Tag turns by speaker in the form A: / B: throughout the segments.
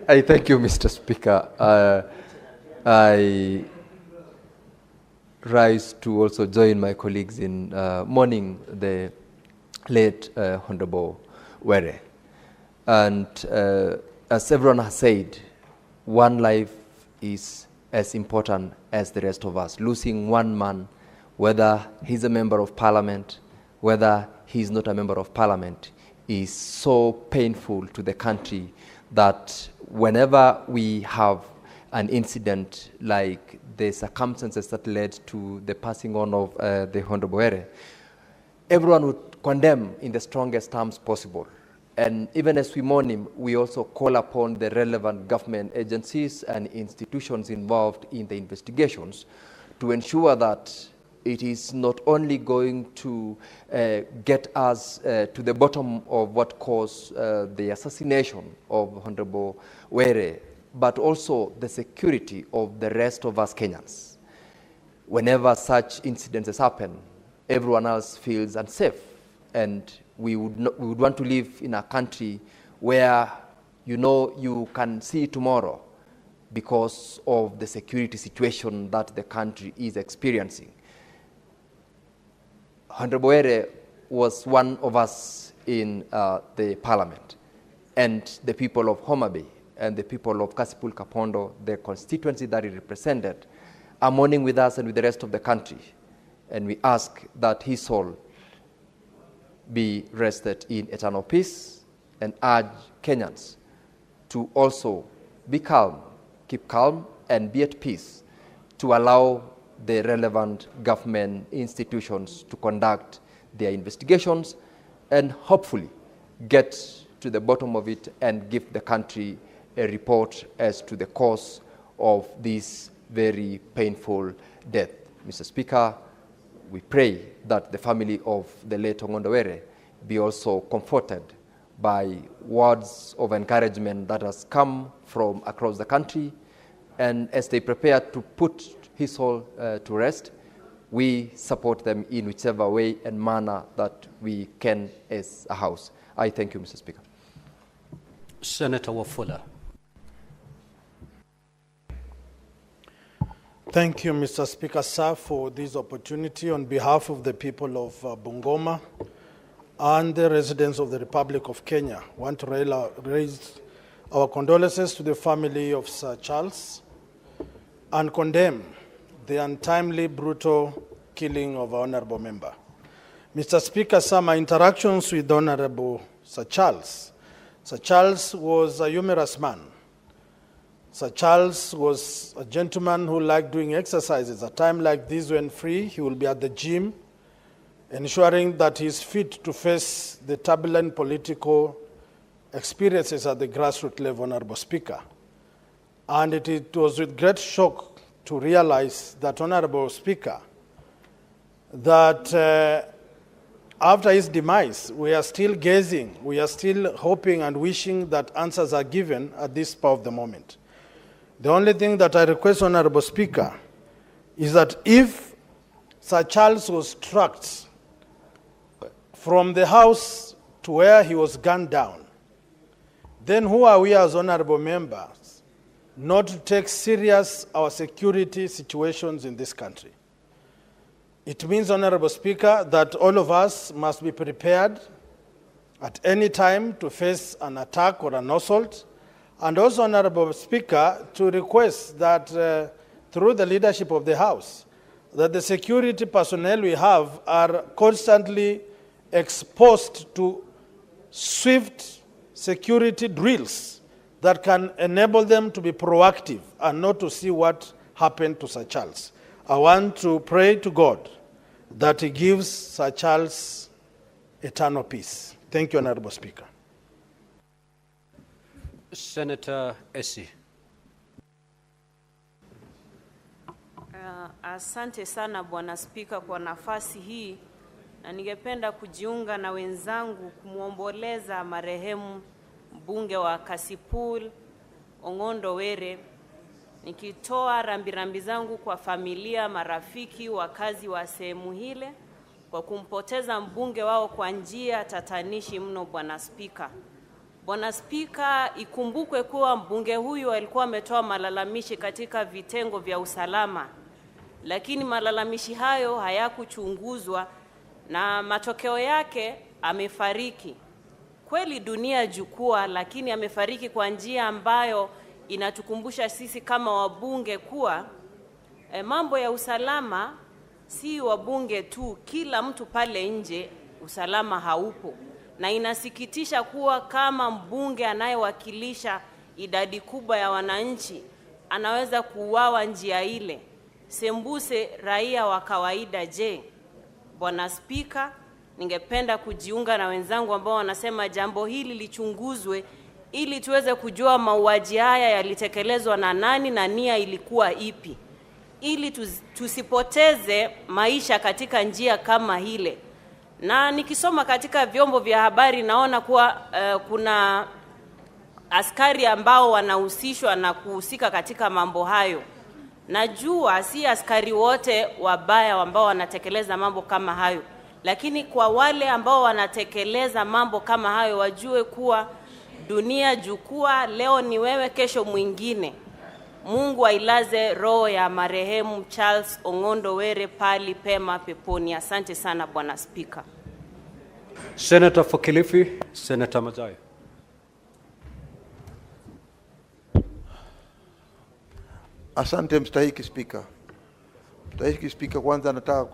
A: I thank you, Mr. Speaker. I rise to also join my colleagues in mourning the late Honorable Were. And as everyone has said, one life is as important as the rest of us. Losing one man, whether he's a member of parliament, whether he's not a member of parliament, is so painful to the country that whenever we have an incident like the circumstances that led to the passing on of the Honorable Were, everyone would condemn in the strongest terms possible. And even as we mourn him, we also call upon the relevant government agencies and institutions involved in the investigations to ensure that it is not only going to get us to the bottom of what caused the assassination of Honorable Were, but also the security of the rest of us Kenyans. Whenever such incidents happen, everyone else feels unsafe, and we would want to live in a country where you can see tomorrow because of the security situation that the country is experiencing. Honorable Were was one of us in the parliament, and the people of Homa Bay and the people of Kasipul Kapondo, the constituency that he represented, are mourning with us and with the rest of the country. And we ask that his soul be rested in eternal peace, and urge Kenyans to also be calm, keep calm, and be at peace to allow the relevant government institutions to conduct their investigations and hopefully get to the bottom of it and give the country a report as to the cause of this very painful death. Mr. Speaker, we pray that the family of the late Ong'ondo Were be also comforted by words of encouragement that has come from across the country, and as they prepare to put his soul to rest, we support them in whichever way and manner that we can as a House. I thank you, Mr. Speaker.
B: Senator Wafula.
C: Thank you, Mr. Speaker, sir, for this opportunity on behalf of the people of Bungoma and the residents of the Republic of Kenya. I want to raise our condolences to the family of Sir Charles and condemn the untimely, brutal killing of our honorable member. Mr. Speaker, sir, my interactions with Honorable Sir Charles was a humorous man. Sir Charles was a gentleman who liked doing exercises. At a time like this, when free, he will be at the gym, ensuring that he is fit to face the turbulent political experiences at the grassroots level, Honorable Speaker. And it was with great shock to realize that, Honorable Speaker, that after his demise, we are still gazing, we are still hoping and wishing that answers are given at this part of the moment. The only thing that I request, Honorable Speaker, is that if Sir Charles was tracked from the house to where he was gunned down, then who are we as honorable members not to take serious our security situations in this country? It means, Honorable Speaker, that all of us must be prepared at any time to face an attack or an assault. And also, Honorable Speaker, to request that through the leadership of the House, that the security personnel we have are constantly exposed to swift security drills that can enable them to be proactive and not to see what happened to Sir Charles. I want to pray to God that he gives Sir Charles eternal peace. Thank you, Honorable Speaker.
B: Senator Essie.
D: Asante sana Bwana Spika kwa nafasi hii, na ningependa kujiunga na wenzangu kumuomboleza marehemu mbunge wa Kasipul Ong'ondo Were, nikitoa rambirambi zangu kwa familia, marafiki, wakazi wa sehemu hile kwa kumpoteza mbunge wao kwa njia tatanishi mno Bwana Spika. Bwana Spika, ikumbukwe kuwa mbunge huyu alikuwa ametoa malalamishi katika vitengo vya usalama, lakini malalamishi hayo hayakuchunguzwa na matokeo yake amefariki. Kweli dunia jukwaa, lakini amefariki kwa njia ambayo inatukumbusha sisi kama wabunge kuwa mambo ya usalama si wabunge tu, kila mtu pale nje usalama haupo. Na inasikitisha kuwa kama mbunge anayewakilisha idadi kubwa ya wananchi anaweza kuuawa njia ile, sembuse raia wa kawaida je? Bwana Spika, ningependa kujiunga na wenzangu ambao wanasema jambo hili lichunguzwe ili tuweze kujua mauaji haya yalitekelezwa na nani na nia ilikuwa ipi, ili tusipoteze maisha katika njia kama hile. Na nikisoma katika vyombo vya habari naona kuwa kuna askari ambao wanahusishwa na kuhusika katika mambo hayo. Najua si askari wote wabaya ambao wanatekeleza mambo kama hayo, lakini kwa wale ambao wanatekeleza mambo kama hayo wajue kuwa dunia jukwaa, leo ni wewe, kesho mwingine. Mungu ailaze roho ya marehemu Charles Ong'ondo Were pali pema peponi. Asante sana Bwana Spika.
B: Senator for Kilifi, Senator Mazai.
E: Asante mstahiki Spika. Mstahiki Spika, kwanza nataka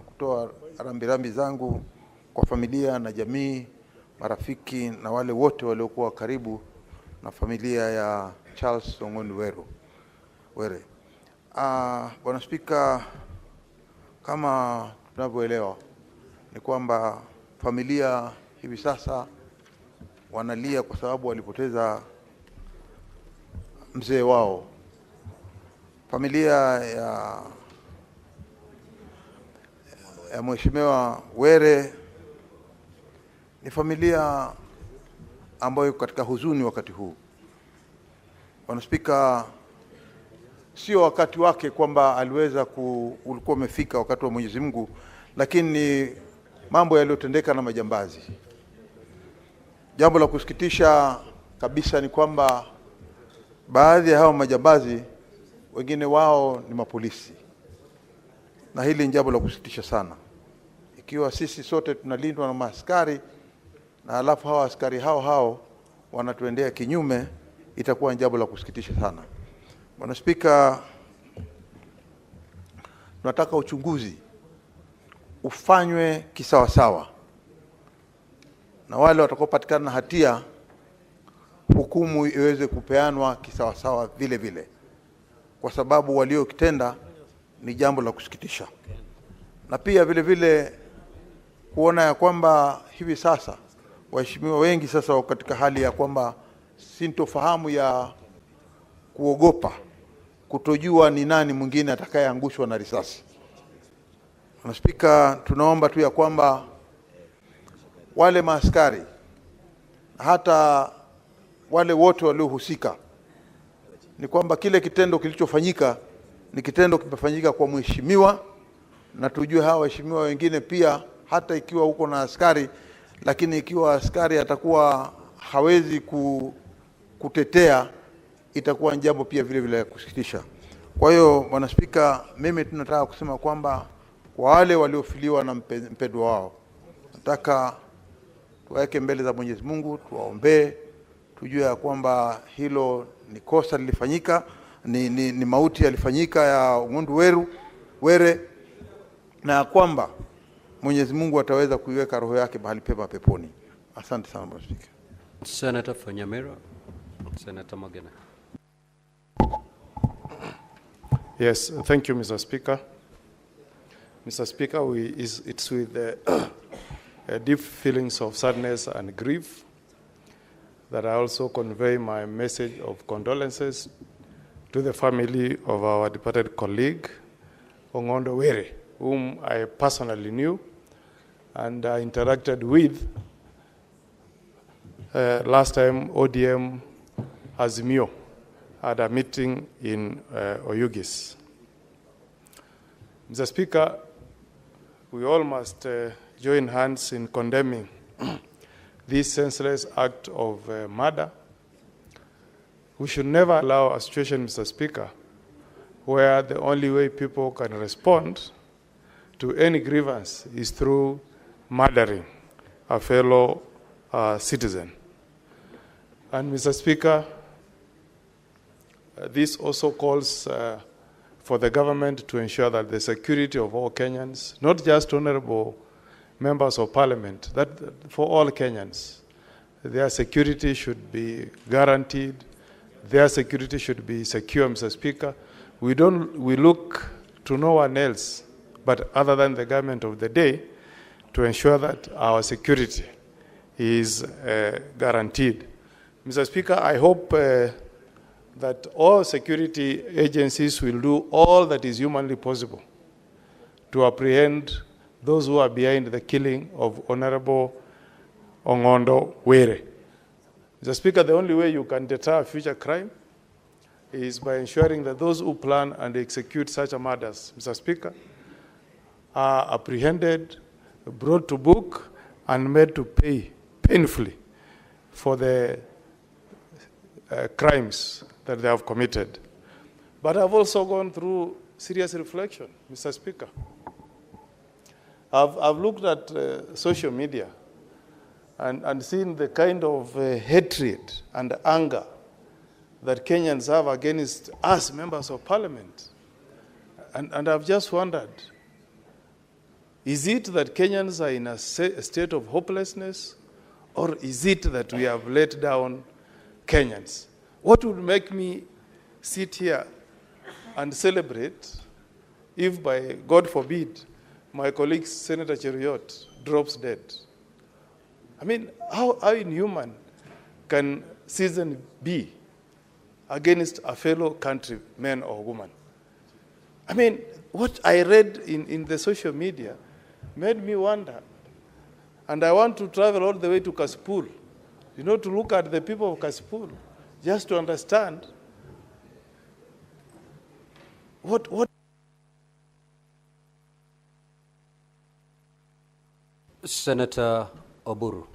E: kutoa rambirambi zangu kwa familia na jamii, marafiki na wale wote waliokuwa karibu na familia ya Charles Ong'ondo Were. Bwana Spika, kama tunavyoelewa ni kwamba familia hivi sasa wanalia kwa sababu walipoteza mzee wao. Familia ya Mheshimiwa Were ni familia ambayo katika huzuni wakati huu. Bwana Spika, sio wakati wake kwamba aliweza ulikuwa umefika wakati wa Mwenyezi Mungu, lakini mambo yaliyotendeka na majambazi. Jambo la kusikitisha kabisa ni kwamba baadhi ya hao majambazi wengine wao ni mapolisi, na hili ni jambo la kusikitisha sana. Ikiwa sisi sote tunalindwa na maaskari na alafu hao askari hao wanatuendea kinyume, itakuwa jambo la kusikitisha sana. Bwana Spika, tunataka uchunguzi ufanywe kisawasawa, na wale watakaopatikana na hatia hukumu iweze kupeanwa kisawasawa vile vile, kwa sababu waliokitenda ni jambo la kusikitisha. Na pia vile vile kuona ya kwamba hivi sasa waheshimiwa wengi sasa wako katika hali ya kwamba sintofahamu ya kuogopa, kutojua ni nani mwingine atakayeangushwa na risasi. Bwana Spika, tunaomba tu ya kwamba wale maaskari hata wale wote waliohusika, ni kwamba kile kitendo kilichofanyika ni kitendo kimefanyika kwa mheshimiwa, na tujue hawa waheshimiwa wengine pia, hata ikiwa huko na askari, lakini ikiwa askari atakuwa hawezi kutetea, itakuwa jambo pia vile vile kusikitisha. Kwa hiyo Bwana Spika, mimi tunataka kusema kwamba kwa wale waliofiliwa na mpendwa wao, nataka tuweke mbele za Mwenyezi Mungu, tuwaombee, tujue ya kwamba hilo ni kosa lilifanyika, ni mauti yalifanyika ya Ong'ondo Were, na kwamba Mwenyezi Mungu ataweza kuiweka roho yake mahali pema peponi. Asante sana Bwana Spika.
B: Senator for Nyamira, Senator Mogeni.
F: Yes, thank you, Mr. Speaker. Mr. Speaker, it's with deep feelings of sadness and grief that I also convey my message of condolences to the family of our departed colleague, Ong'ondo Were, whom I personally knew and interacted with last time ODM Azimio had a meeting in Oyugis. Mr. Speaker, we all must join hands in condemning this senseless act of murder. We should never allow a situation, Mr. Speaker, where the only way people can respond to any grievance is through murdering a fellow citizen. And Mr. Speaker, this also calls for the government to ensure that the security of all Kenyans, not just honorable members of parliament, that for all Kenyans, their security should be guaranteed, their security should be secure, Mr. Speaker. We look to no one else but other than the government of the day to ensure that our security is guaranteed. Mr. Speaker, I hope that all security agencies will do all that is humanly possible to apprehend those who are behind the killing of Honorable Ong'ondo Were. Mr. Speaker, the only way you can deter future crime is by ensuring that those who plan and execute such murders, Mr. Speaker, are apprehended, brought to book, and made to pay painfully for the crimes that they have committed. But I've also gone through serious reflection, Mr. Speaker. I've looked at social media and seen the kind of hatred and anger that Kenyans have against us, members of parliament. And I've just wondered, is it that Kenyans are in a state of hopelessness, or is it that we have let down Kenyans? What would make me sit here and celebrate if, by God forbid, my colleague Senator Cheruiyot drops dead? I mean, how inhuman can citizen be against a fellow countryman or woman? I mean, what I read in the social media made me wonder. And I want to travel all the way to Kasipul, to look at the people of Kasipul, just to understand what.
B: Senator Oburu.